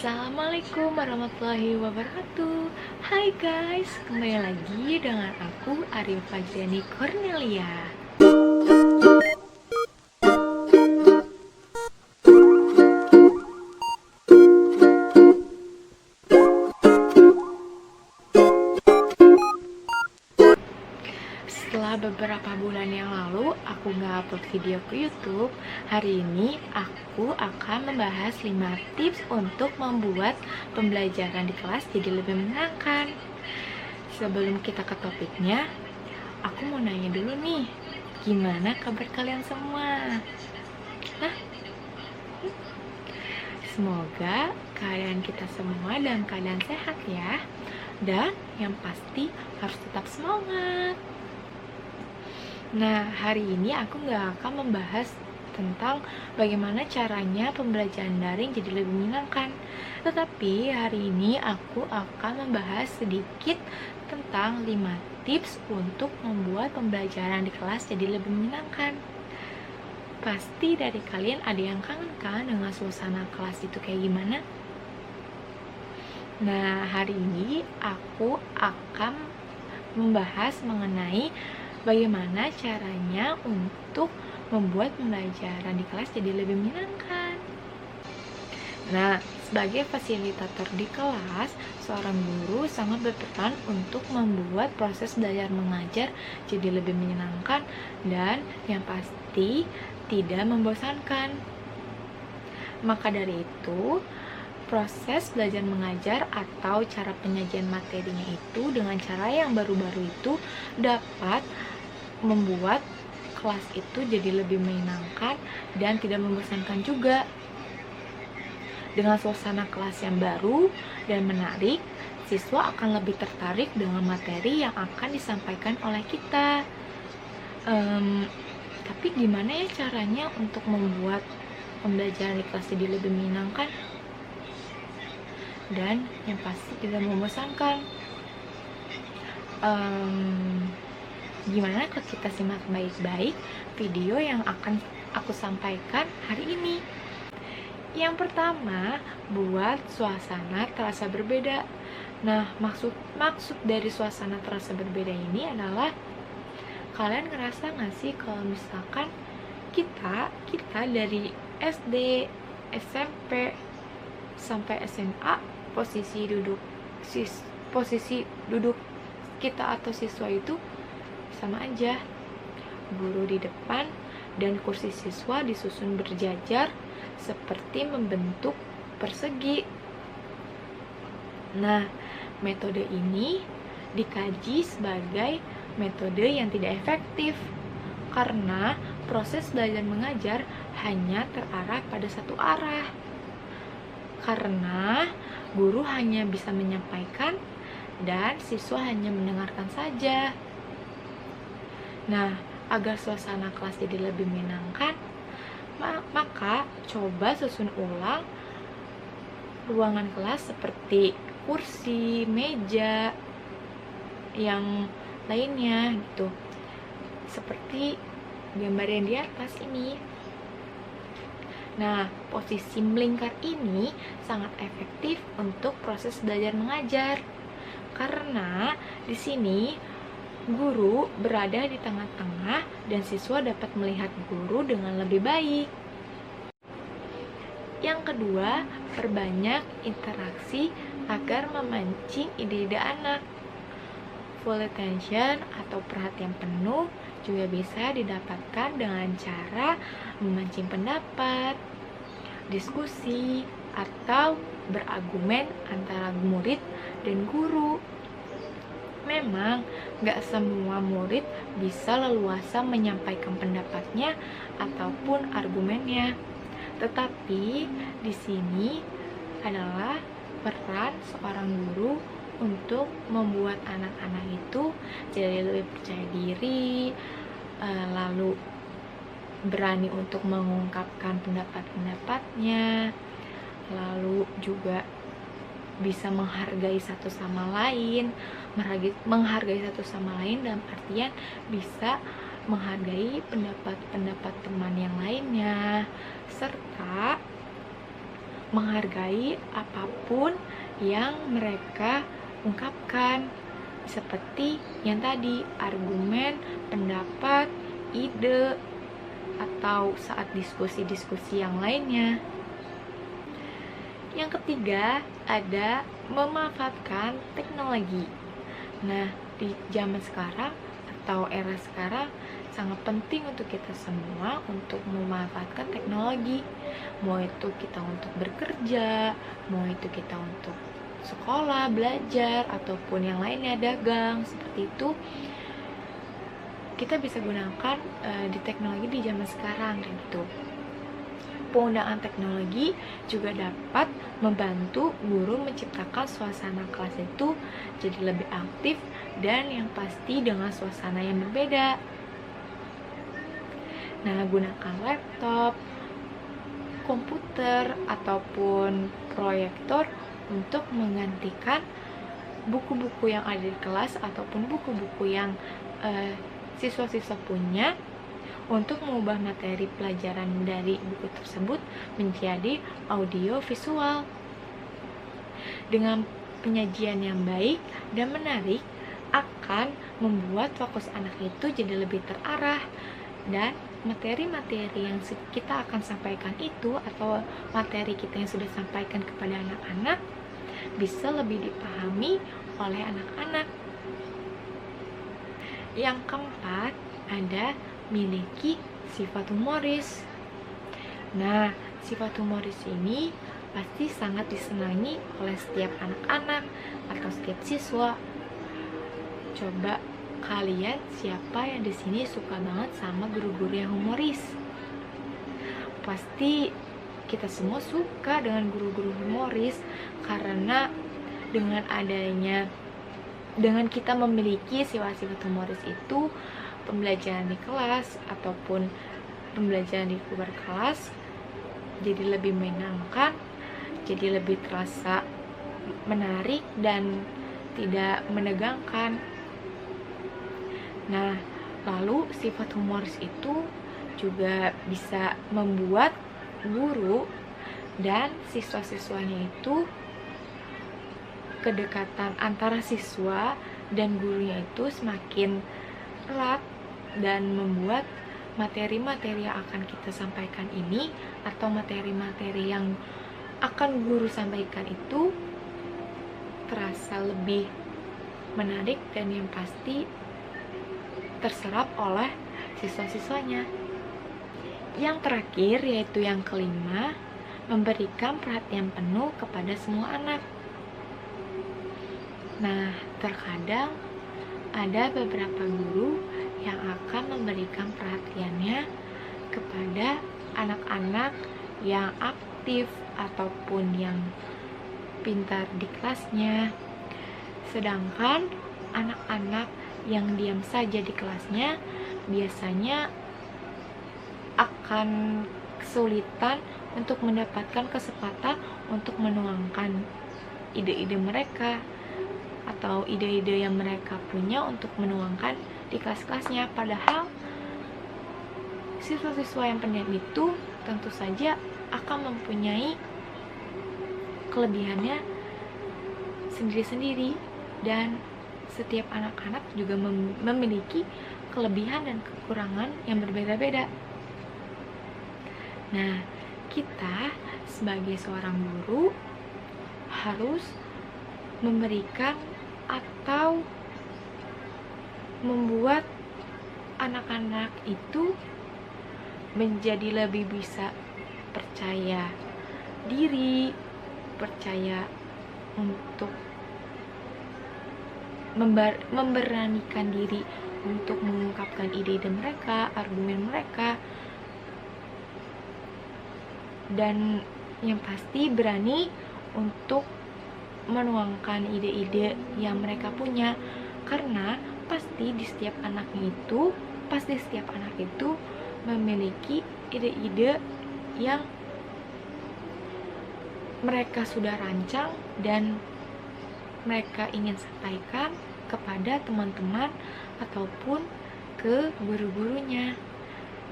Assalamualaikum warahmatullahi wabarakatuh. Hai guys, kembali lagi dengan aku Arif Fajriani Cornelia. Setelah beberapa bulan yang lalu aku nggak upload video ke YouTube, hari ini aku akan membahas 5 tips untuk membuat pembelajaran di kelas jadi lebih menyenangkan. Sebelum kita ke topiknya, aku mau nanya dulu nih, gimana kabar kalian semua? Hah? Semoga keadaan kita semua dalam keadaan sehat ya. Dan yang pasti harus tetap semangat. Nah, hari ini aku nggak akan membahas tentang bagaimana caranya pembelajaran daring jadi lebih menyenangkan. Tetapi hari ini aku akan membahas sedikit tentang 5 tips untuk membuat pembelajaran di kelas jadi lebih menyenangkan. Pasti dari kalian ada yang kangen kan dengan suasana kelas itu kayak gimana? Nah, hari ini aku akan membahas mengenai bagaimana caranya untuk membuat pembelajaran di kelas jadi lebih menyenangkan. Nah, sebagai fasilitator di kelas, seorang guru sangat berperan untuk membuat proses belajar mengajar jadi lebih menyenangkan dan yang pasti tidak membosankan. Maka dari itu, proses belajar mengajar atau cara penyajian materinya itu dengan cara yang baru-baru itu dapat membuat kelas itu jadi lebih menyenangkan dan tidak membosankan juga. Dengan suasana kelas yang baru dan menarik, siswa akan lebih tertarik dengan materi yang akan disampaikan oleh kita. Tapi gimana ya caranya untuk membuat pembelajaran di kelas jadi lebih menyenangkan dan yang pasti tidak membosankan? Gimana kalau kita simak baik-baik video yang akan aku sampaikan hari ini. Yang pertama, buat suasana terasa berbeda. Nah, maksud dari suasana terasa berbeda ini adalah kalian ngerasa nggak sih kalau misalkan kita dari SD, SMP sampai SMA posisi duduk kita atau siswa itu sama aja. Guru di depan dan kursi siswa disusun berjajar seperti membentuk persegi. Nah, metode ini dikaji sebagai metode yang tidak efektif karena proses belajar mengajar hanya terarah pada satu arah. Karena guru hanya bisa menyampaikan dan siswa hanya mendengarkan saja. Nah, agar suasana kelas jadi lebih menyenangkan, maka coba susun ulang ruangan kelas seperti kursi, meja, yang lainnya gitu. Seperti gambar yang di atas ini. Nah, posisi melingkar ini sangat efektif untuk proses belajar mengajar. Karena di sini guru berada di tengah-tengah dan siswa dapat melihat guru dengan lebih baik. Yang kedua, perbanyak interaksi agar memancing ide-ide anak. Full attention atau perhatian penuh juga bisa didapatkan dengan cara memancing pendapat, diskusi, atau berargumen antara murid dan guru. Memang gak semua murid bisa leluasa menyampaikan pendapatnya ataupun argumennya. Tetapi di sini adalah peran seorang guru untuk membuat anak-anak itu jadi lebih percaya diri, lalu berani untuk mengungkapkan pendapat-pendapatnya, lalu juga bisa menghargai satu sama lain. Menghargai satu sama lain dalam artian bisa menghargai pendapat-pendapat teman yang lainnya, serta menghargai apapun yang mereka ungkapkan, seperti yang tadi, argumen, pendapat, ide, atau saat diskusi-diskusi yang lainnya. Yang ketiga, ada memanfaatkan teknologi. Nah, di zaman sekarang atau era sekarang sangat penting untuk kita semua untuk memanfaatkan teknologi. Mau itu kita untuk bekerja, mau itu kita untuk sekolah, belajar, ataupun yang lainnya, dagang, seperti itu. Kita bisa gunakan di teknologi di zaman sekarang gitu. Penggunaan teknologi juga dapat membantu guru menciptakan suasana kelas itu jadi lebih aktif dan yang pasti dengan suasana yang berbeda. Nah, gunakan laptop, komputer, ataupun proyektor untuk menggantikan buku-buku yang ada di kelas ataupun buku-buku yang siswa-siswa punya, untuk mengubah materi pelajaran dari buku tersebut menjadi audio visual. Dengan penyajian yang baik dan menarik akan membuat fokus anak itu jadi lebih terarah, dan materi-materi yang kita akan sampaikan itu atau materi kita yang sudah sampaikan kepada anak-anak bisa lebih dipahami oleh anak-anak. Yang keempat, ada miliki sifat humoris. Nah, sifat humoris ini pasti sangat disenangi oleh setiap anak-anak atau setiap siswa. Coba kalian siapa yang di sini suka banget sama guru-guru yang humoris? Pasti kita semua suka dengan guru-guru humoris, karena dengan kita memiliki sifat-sifat humoris itu, pembelajaran di kelas ataupun pembelajaran di luar kelas jadi lebih menyenangkan, jadi lebih terasa menarik dan tidak menegangkan. Nah, lalu sifat humoris itu juga bisa membuat guru dan siswa-siswanya itu, kedekatan antara siswa dan gurunya itu semakin erat, dan membuat materi-materi yang akan kita sampaikan ini atau materi-materi yang akan guru sampaikan itu terasa lebih menarik dan yang pasti terserap oleh siswa-siswanya. Yang terakhir, yaitu yang kelima, memberikan perhatian penuh kepada semua anak. Nah, terkadang ada beberapa guru yang akan memberikan perhatiannya kepada anak-anak yang aktif ataupun yang pintar di kelasnya, sedangkan anak-anak yang diam saja di kelasnya biasanya akan kesulitan untuk mendapatkan kesempatan untuk menuangkan ide-ide mereka atau ide-ide yang mereka punya untuk menuangkan di kelas-kelasnya. Padahal siswa-siswa yang pendiam itu tentu saja akan mempunyai kelebihannya sendiri-sendiri, dan setiap anak-anak juga memiliki kelebihan dan kekurangan yang berbeda-beda. Nah, kita sebagai seorang guru harus memberikan atau membuat anak-anak itu menjadi lebih bisa percaya diri, percaya untuk memberanikan diri untuk mengungkapkan ide-ide mereka, argumen mereka, dan yang pasti berani untuk menuangkan ide-ide yang mereka punya. Karena pasti setiap anak itu memiliki ide-ide yang mereka sudah rancang dan mereka ingin sampaikan kepada teman-teman ataupun ke guru-gurunya.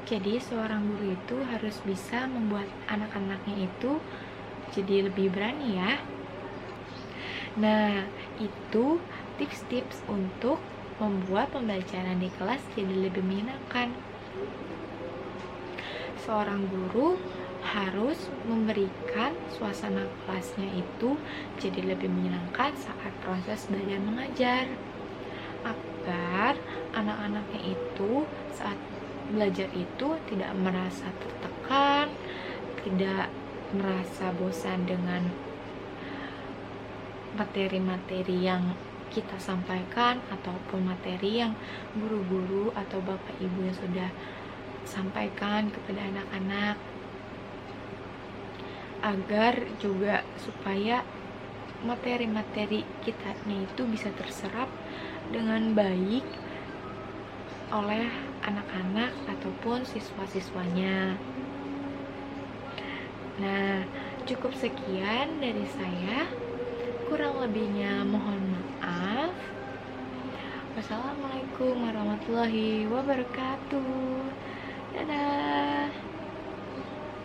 Jadi seorang guru itu harus bisa membuat anak-anaknya itu jadi lebih berani ya. Nah, itu tips-tips untuk membuat pembelajaran di kelas jadi lebih menyenangkan. Seorang guru harus memberikan suasana kelasnya itu jadi lebih menyenangkan saat proses belajar mengajar, agar anak-anaknya itu saat belajar itu tidak merasa tertekan, tidak merasa bosan dengan materi-materi yang kita sampaikan ataupun materi yang guru-guru atau bapak ibu yang sudah sampaikan kepada anak-anak, agar juga supaya materi-materi kitanya itu bisa terserap dengan baik oleh anak-anak ataupun siswa-siswanya. Nah, cukup sekian dari saya. Kurang lebihnya mohon maaf. Wassalamualaikum warahmatullahi wabarakatuh.